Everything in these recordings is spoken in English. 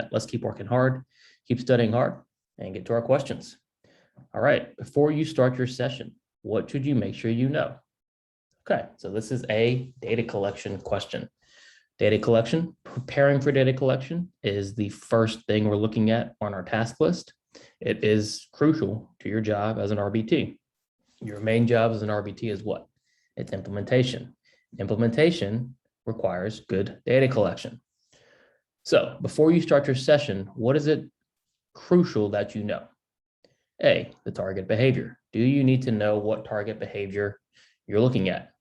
that, let's keep working hard, keep studying hard, and get to our questions. All right, before you start your session, what should you make sure you know? Okay, so this is a data collection question. Data collection, preparing for data collection is the first thing we're looking at on our task list. It is crucial to your job as an RBT. Your main job as an RBT is what? It's implementation. Implementation requires good data collection. So before you start your session, what is it crucial that you know? A, the target behavior. Do you need to know what target behavior you're looking at?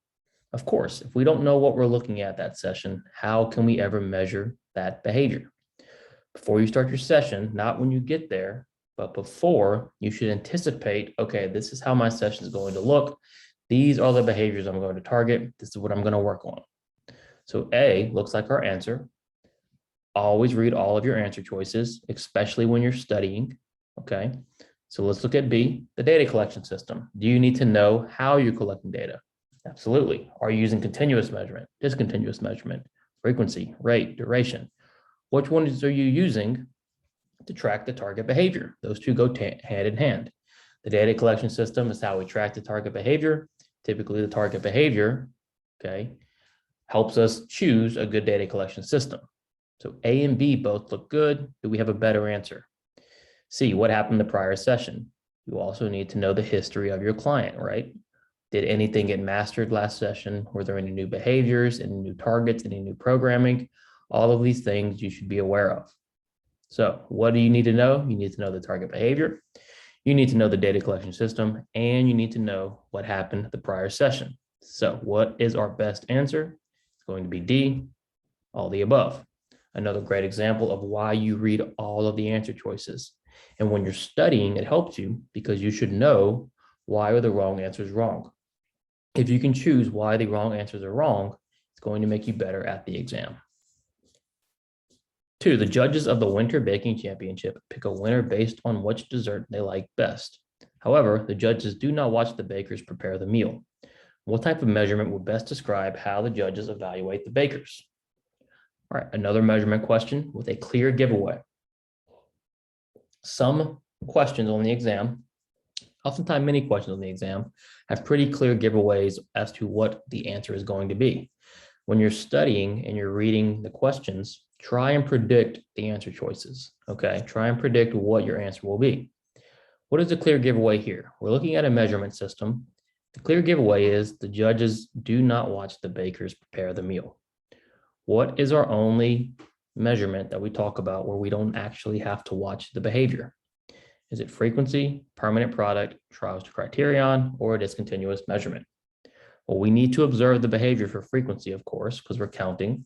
Of course, if we don't know what we're looking at that session, how can we ever measure that behavior? Before you start your session, not when you get there, but before, you should anticipate, okay, this is how my session is going to look. These are the behaviors I'm going to target. This is what I'm going to work on. So A looks like our answer. Always read all of your answer choices, especially when you're studying, okay? So let's look at B, the data collection system. Do you need to know how you're collecting data? Absolutely. Are you using continuous measurement, discontinuous measurement, frequency, rate, duration? Which ones are you using to track the target behavior? Those two go hand in hand. The data collection system is how we track the target behavior. Typically, the target behavior, okay, helps us choose a good data collection system. So A and B both look good. Do we have a better answer? C, what happened in the prior session? You also need to know the history of your client, right? Did anything get mastered last session? Were there any new behaviors, any new targets, any new programming? All of these things you should be aware of. So what do you need to know? You need to know the target behavior. You need to know the data collection system, and you need to know what happened the prior session. So what is our best answer? It's going to be D, all the above. Another great example of why you read all of the answer choices. And when you're studying, it helps you because you should know why are the wrong answers wrong. If you can choose why the wrong answers are wrong, it's going to make you better at the exam. 2, the judges of the Winter Baking Championship pick a winner based on which dessert they like best. However, the judges do not watch the bakers prepare the meal. What type of measurement would best describe how the judges evaluate the bakers? All right, another measurement question with a clear giveaway. Some questions on the exam, oftentimes many questions on the exam, have pretty clear giveaways as to what the answer is going to be. When you're studying and you're reading the questions, try and predict the answer choices, okay? Try and predict what your answer will be. What is the clear giveaway here? We're looking at a measurement system. The clear giveaway is the judges do not watch the bakers prepare the meal. What is our only measurement that we talk about where we don't actually have to watch the behavior? Is it frequency, permanent product, trials to criterion, or a discontinuous measurement? Well, we need to observe the behavior for frequency, of course, because we're counting.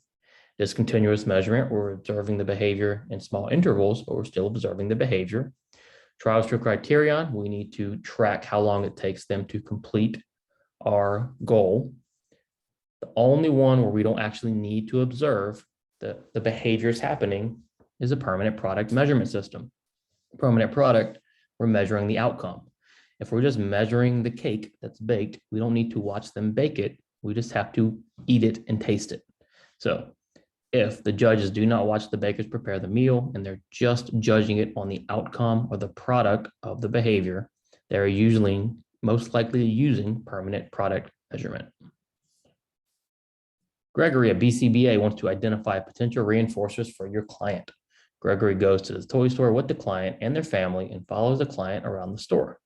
Discontinuous measurement, we're observing the behavior in small intervals, but we're still observing the behavior. Trials to criterion, we need to track how long it takes them to complete our goal. The only one where we don't actually need to observe the behaviors happening is a permanent product measurement system. Permanent product, we're measuring the outcome. If we're just measuring the cake that's baked, we don't need to watch them bake it. We just have to eat it and taste it. So if the judges do not watch the bakers prepare the meal and they're just judging it on the outcome or the product of the behavior, they're usually most likely using permanent product measurement. Gregory, a BCBA, wants to identify potential reinforcers for your client. Gregory goes to the toy store with the client and their family and follows the client around the store.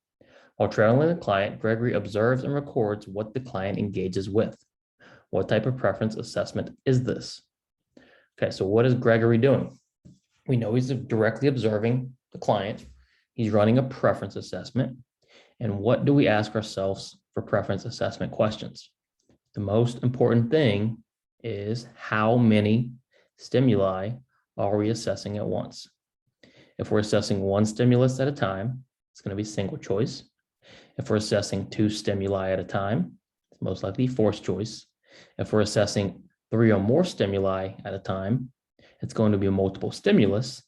While traveling the client, Gregory observes and records what the client engages with. What type of preference assessment is this? Okay, so what is Gregory doing? We know he's directly observing the client. He's running a preference assessment. And what do we ask ourselves for preference assessment questions? The most important thing is how many stimuli are we assessing at once? If we're assessing one stimulus at a time, it's going to be single choice. If we're assessing 2 stimuli at a time, it's most likely forced choice. If we're assessing 3 or more stimuli at a time, it's going to be a multiple stimulus.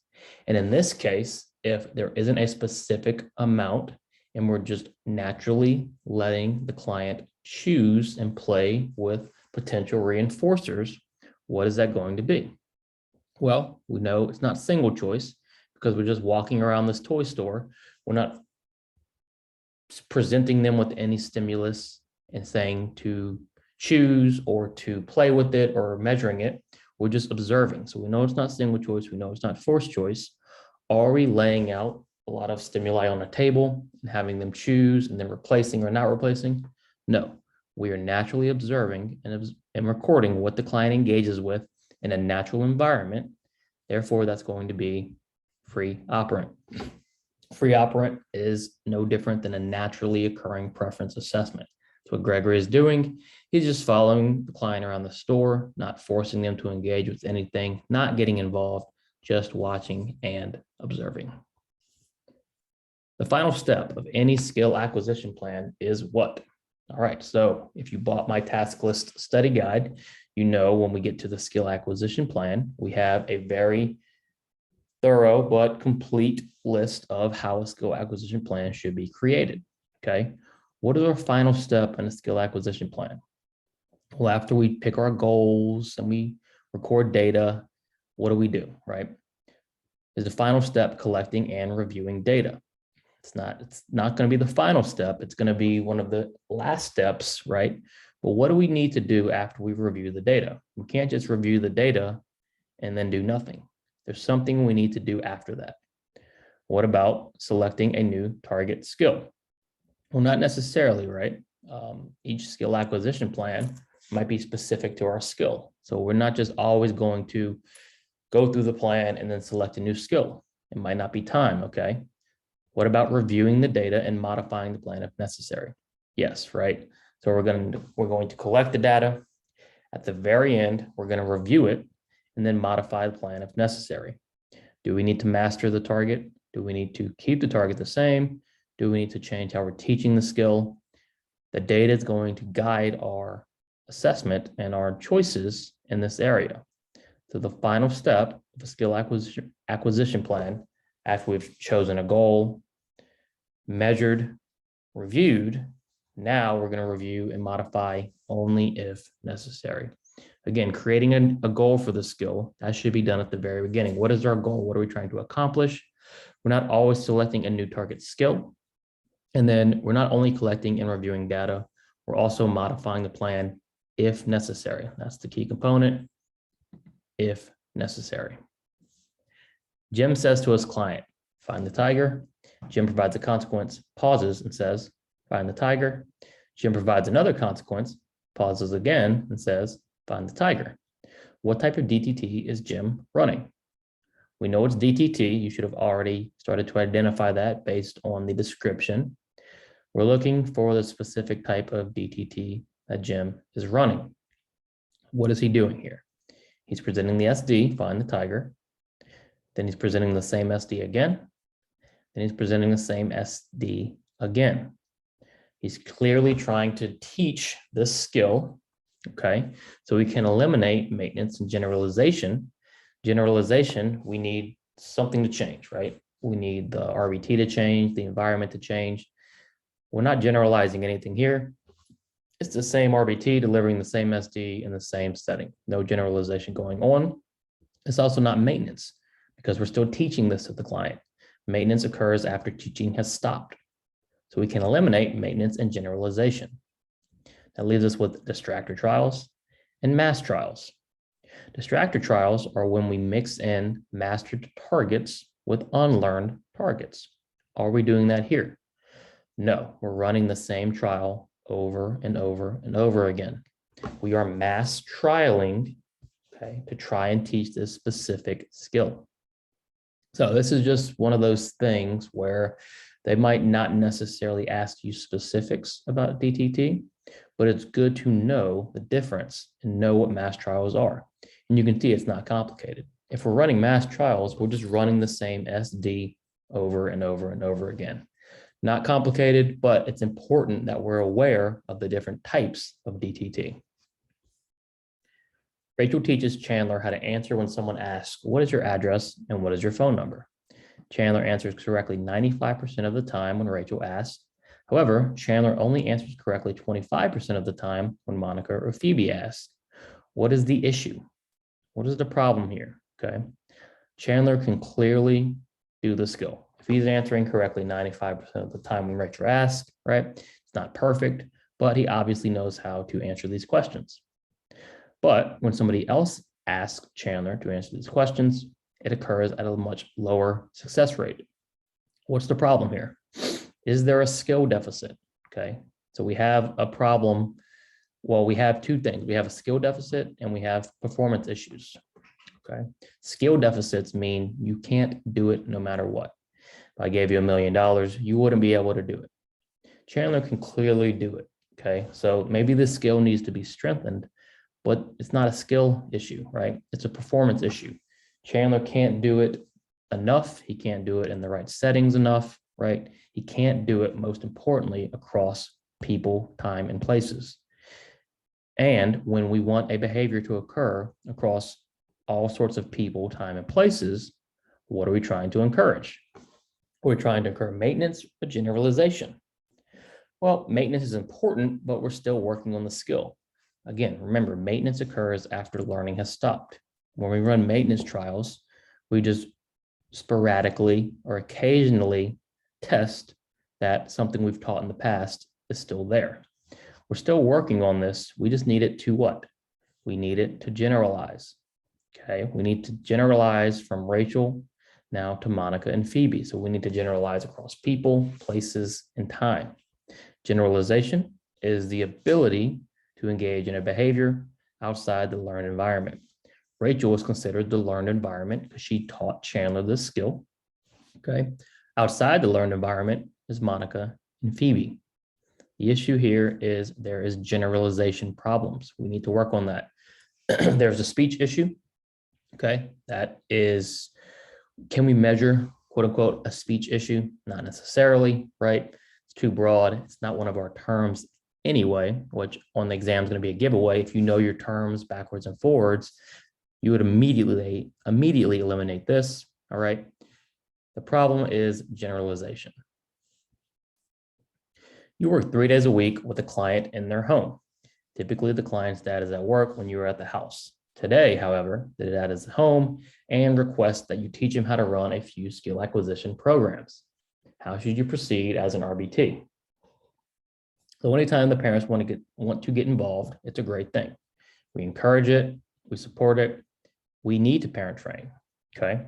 And in this case, if there isn't a specific amount and we're just naturally letting the client choose and play with potential reinforcers, what is that going to be? Well, we know it's not single choice because we're just walking around this toy store. We're not presenting them with any stimulus and saying to choose or to play with it or measuring it. We're just observing. So we know it's not single choice. We know it's not forced choice. Are we laying out a lot of stimuli on a table and having them choose and then replacing or not replacing? No, we are naturally observing and recording what the client engages with in a natural environment. Therefore, that's going to be free operant. Free operant is no different than a naturally occurring preference assessment. So what Gregory is doing, he's just following the client around the store, not forcing them to engage with anything, not getting involved, just watching and observing. The final step of any skill acquisition plan is what? All right, so if you bought my task list study guide, you know when we get to the skill acquisition plan, we have a very thorough but complete list of how a skill acquisition plan should be created. Okay, what is our final step in a skill acquisition plan? Well, after we pick our goals and we record data, what do, right? Is the final step collecting and reviewing data. It's not going to be the final step. It's going to be one of the last steps, right? But what do we need to do after we've reviewed the data? We can't just review the data and then do nothing. There's something we need to do after that. What about selecting a new target skill? Well, not necessarily, right? Each skill acquisition plan might be specific to our skill. So we're not just always going to go through the plan and then select a new skill. It might not be time, okay? What about reviewing the data and modifying the plan if necessary? Yes, right? So we're going to collect the data. At the very end, we're going to review it and then modify the plan if necessary. Do we need to master the target? Do we need to keep the target the same? Do we need to change how we're teaching the skill? The data is going to guide our assessment and our choices in this area. So the final step of a skill acquisition plan, after we've chosen a goal, measured, reviewed, now we're going to review and modify only if necessary. Again, creating a goal for the skill, that should be done at the very beginning. What is our goal? What are we trying to accomplish? We're not always selecting a new target skill. And then we're not only collecting and reviewing data, we're also modifying the plan if necessary. That's the key component, if necessary. Jim says to his client, find the tiger. Jim provides a consequence, pauses and says, find the tiger. Jim provides another consequence, pauses again and says, find the tiger. What type of DTT is Jim running? We know it's DTT. You should have already started to identify that based on the description. We're looking for the specific type of DTT that Jim is running. What is he doing here? He's presenting the SD, find the tiger. Then he's presenting the same SD again. Then he's presenting the same SD again. He's clearly trying to teach this skill, okay? So we can eliminate maintenance and generalization. Generalization, we need something to change, right? We need the RBT to change, the environment to change. We're not generalizing anything here. It's the same RBT delivering the same SD in the same setting. No generalization going on. It's also not maintenance because we're still teaching this to the client. Maintenance occurs after teaching has stopped. So we can eliminate maintenance and generalization. That leaves us with distractor trials and mass trials. Distractor trials are when we mix in mastered targets with unlearned targets. Are we doing that here? No, we're running the same trial over and over and over again. We are mass trialing, okay, to try and teach this specific skill. So this is just one of those things where they might not necessarily ask you specifics about DTT, but it's good to know the difference and know what mass trials are. And you can see it's not complicated. If we're running mass trials, we're just running the same SD over and over and over again. Not complicated, but it's important that we're aware of the different types of DTT. Rachel teaches Chandler how to answer when someone asks, what is your address and what is your phone number? Chandler answers correctly 95% of the time when Rachel asks. However, Chandler only answers correctly 25% of the time when Monica or Phoebe asks. What is the issue? What is the problem here? Okay. Chandler can clearly do the skill. If he's answering correctly 95% of the time when Rachel asks, right? It's not perfect, but he obviously knows how to answer these questions. But when somebody else asks Chandler to answer these questions, it occurs at a much lower success rate. What's the problem here? Is there a skill deficit? Okay, so we have a problem. Well, we have two things. We have a skill deficit and we have performance issues. Okay, skill deficits mean you can't do it no matter what. If I gave you $1 million, you wouldn't be able to do it. Chandler can clearly do it. Okay, so maybe the skill needs to be strengthened, but it's not a skill issue, right? It's a performance issue. Chandler can't do it enough. He can't do it in the right settings enough, right? He can't do it, most importantly, across people, time, and places. And when we want a behavior to occur across all sorts of people, time, and places, what are we trying to encourage? We're trying to encourage maintenance or generalization. Well, maintenance is important, but we're still working on the skill. Again, remember, maintenance occurs after learning has stopped. When we run maintenance trials, we just sporadically or occasionally test that something we've taught in the past is still there. We're still working on this. We just need it to what? We need it to generalize. Okay, we need to generalize from Rachel now to Monica and Phoebe. So we need to generalize across people, places, and time. Generalization is the ability to engage in a behavior outside the learned environment. Rachel was considered the learned environment because she taught Chandler this skill. Okay, outside the learned environment is Monica and Phoebe. The issue here is there is generalization problems. We need to work on that. There's a speech issue. Okay, that is, can we measure, quote unquote, a speech issue? Not necessarily, right? It's too broad. It's not one of our terms anyway, which on the exam is going to be a giveaway. If you know your terms backwards and forwards, you would immediately eliminate this, all right? The problem is generalization. You work 3 days a week with a client in their home. Typically, the client's dad is at work when you are at the house. Today, however, the dad is at home and requests that you teach him how to run a few skill acquisition programs. How should you proceed as an RBT? So anytime the parents want to get involved, it's a great thing. We encourage it, we support it. We need to parent train, okay?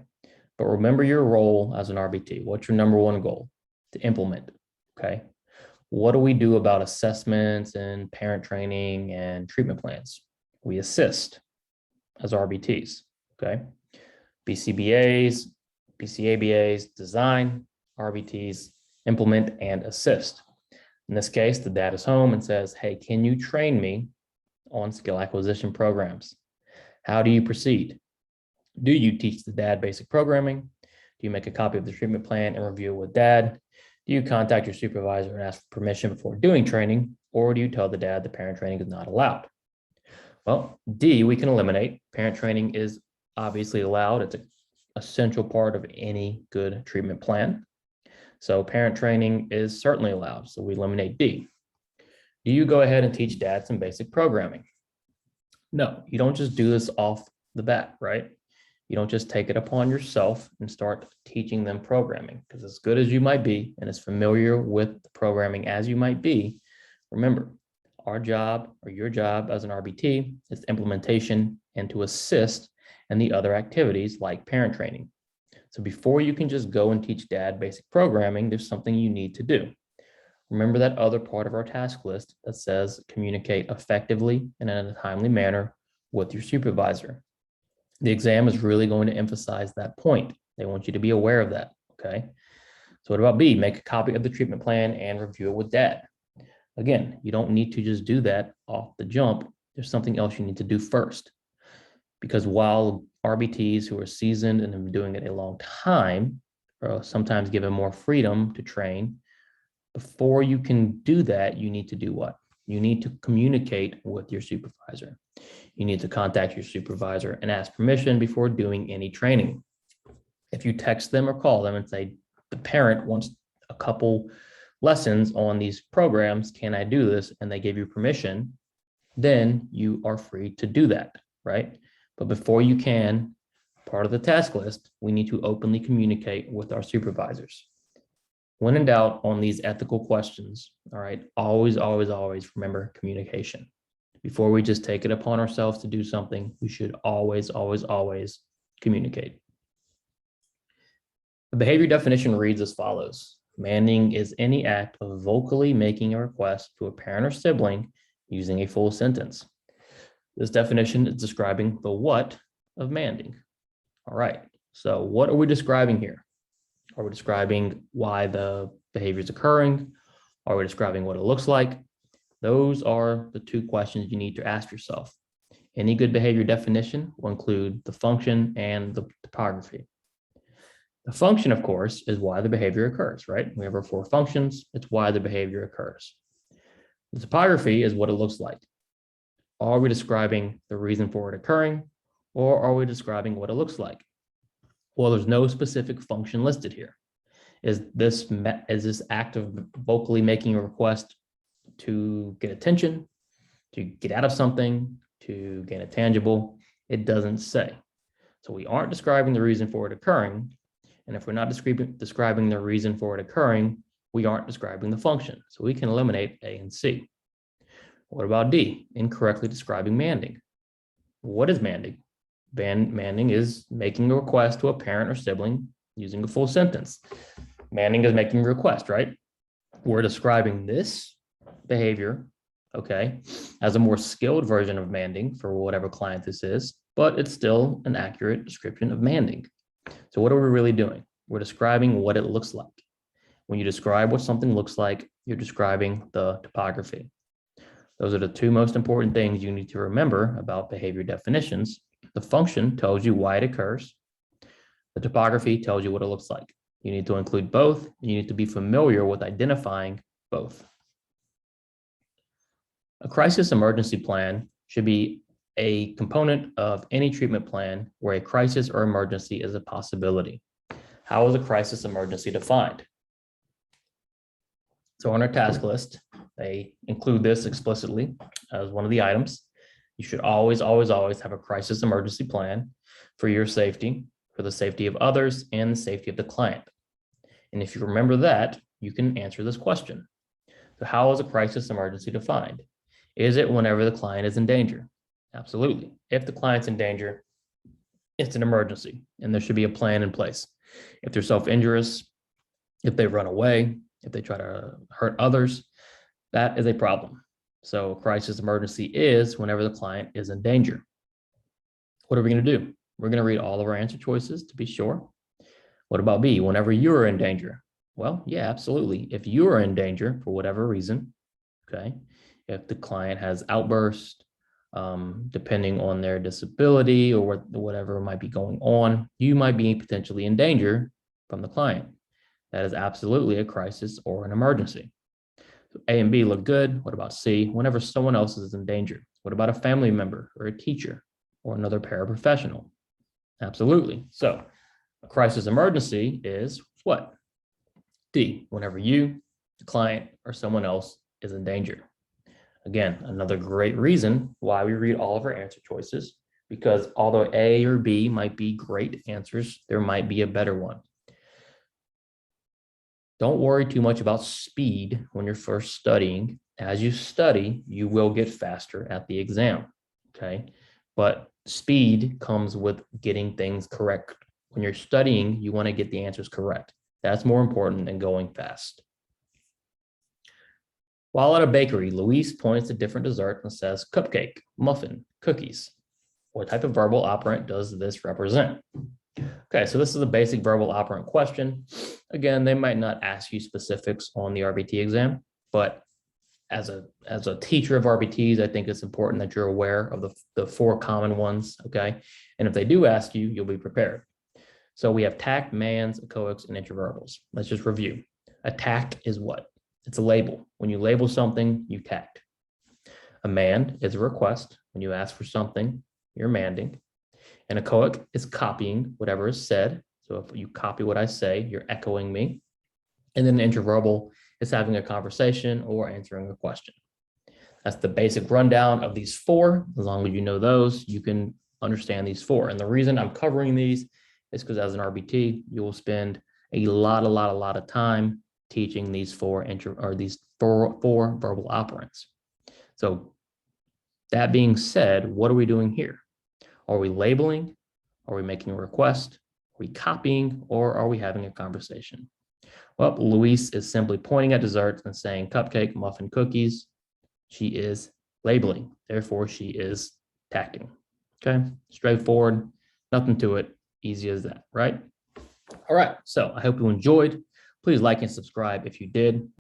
But remember your role as an RBT. What's your number one goal? To implement, okay? What do we do about assessments and parent training and treatment plans? We assist as RBTs, okay? BCBAs, BCABAs, design, RBTs, implement and assist. In this case, the dad is home and says, hey, can you train me on skill acquisition programs? How do you proceed? Do you teach the dad basic programming? Do you make a copy of the treatment plan and review it with dad? Do you contact your supervisor and ask for permission before doing training? Or do you tell the dad the parent training is not allowed? Well, D, we can eliminate. Parent training is obviously allowed. It's an essential part of any good treatment plan. So parent training is certainly allowed. So we eliminate D. Do you go ahead and teach dad some basic programming? No, you don't just do this off the bat, right? You don't just take it upon yourself and start teaching them programming, because as good as you might be and as familiar with the programming as you might be, remember, our job or your job as an RBT is implementation and to assist in the other activities like parent training. So before you can just go and teach dad basic programming, there's something you need to do. Remember that other part of our task list that says communicate effectively and in a timely manner with your supervisor. The exam is really going to emphasize that point. They want you to be aware of that, okay? So what about B? Make a copy of the treatment plan and review it with dad. Again, you don't need to just do that off the jump. There's something else you need to do first. Because while RBTs who are seasoned and have been doing it a long time, are sometimes given more freedom to train, before you can do that, you need to do what? You need to communicate with your supervisor. You need to contact your supervisor and ask permission before doing any training. If you text them or call them and say, the parent wants a couple lessons on these programs, can I do this? And they give you permission, then you are free to do that, right? But before you can, part of the task list, we need to openly communicate with our supervisors. When in doubt on these ethical questions, all right, always, always, always remember communication. Before we just take it upon ourselves to do something, we should always, always, always communicate. The behavior definition reads as follows. Manding is any act of vocally making a request to a parent or sibling using a full sentence. This definition is describing the what of manding. All right, so what are we describing here? Are we describing why the behavior is occurring? Are we describing what it looks like? Those are the two questions you need to ask yourself. Any good behavior definition will include the function and the topography. The function, of course, is why the behavior occurs, right? We have our 4 functions. It's why the behavior occurs. The topography is what it looks like. Are we describing the reason for it occurring, or are we describing what it looks like? Well, there's no specific function listed here. Is this act of vocally making a request to get attention, to get out of something, to gain a tangible? It doesn't say. So we aren't describing the reason for it occurring. And if we're not describing the reason for it occurring, we aren't describing the function. So we can eliminate A and C. What about D? Incorrectly describing manding. What is manding? Manding is making a request to a parent or sibling using a full sentence. Manding is making a request, right? We're describing this behavior, okay, as a more skilled version of manding for whatever client this is, but it's still an accurate description of manding. So what are we really doing? We're describing what it looks like. When you describe what something looks like, you're describing the topography. Those are the 2 most important things you need to remember about behavior definitions. The function tells you why it occurs. The topography tells you what it looks like. You need to include both. You need to be familiar with identifying both. A crisis emergency plan should be a component of any treatment plan where a crisis or emergency is a possibility. How is a crisis emergency defined? So on our task list, they include this explicitly as one of the items. You should always, always, always have a crisis emergency plan for your safety, for the safety of others, and the safety of the client. And if you remember that, you can answer this question. So how is a crisis emergency defined? Is it whenever the client is in danger? Absolutely. If the client's in danger, it's an emergency, and there should be a plan in place. If they're self-injurious, if they run away, if they try to hurt others, that is a problem. So crisis emergency is whenever the client is in danger. What are we going to do? We're going to read all of our answer choices to be sure. What about B? Whenever you're in danger? Well, yeah, absolutely. If you are in danger for whatever reason, okay, if the client has outbursts, depending on their disability or whatever might be going on, you might be potentially in danger from the client. That is absolutely a crisis or an emergency. So A and B look good. What about C? Whenever someone else is in danger. What about a family member or a teacher or another paraprofessional? Absolutely. So a crisis emergency is what? D, whenever you, the client, or someone else is in danger. Again, another great reason why we read all of our answer choices, because although A or B might be great answers, there might be a better one. Don't worry too much about speed when you're first studying. As you study, you will get faster at the exam, okay? But speed comes with getting things correct. When you're studying, you want to get the answers correct. That's more important than going fast. While at a bakery, Luis points to different desserts and says cupcake, muffin, cookies. What type of verbal operant does this represent? Okay, so this is a basic verbal operant question. Again, they might not ask you specifics on the RBT exam, but as a teacher of RBTs, I think it's important that you're aware of the 4 common ones, okay? And if they do ask you, you'll be prepared. So we have tact, mands, echoics, and interverbals. Let's just review. A tact is what? It's a label. When you label something, you tact. A mand is a request. When you ask for something, you're manding. An echoic is copying whatever is said. So if you copy what I say, you're echoing me. And then an interverbal is having a conversation or answering a question. That's the basic rundown of these 4. As long as you know those, you can understand these four. And the reason I'm covering these is because as an RBT, you will spend a lot of time teaching these four verbal operants. So that being said, what are we doing here? Are we labeling? Are we making a request? Are we copying? Or are we having a conversation? Well, Luis is simply pointing at desserts and saying cupcake, muffin, cookies. She is labeling. Therefore, she is tacting. Okay, straightforward, nothing to it. Easy as that, right? All right, so I hope you enjoyed. Please like and subscribe if you did.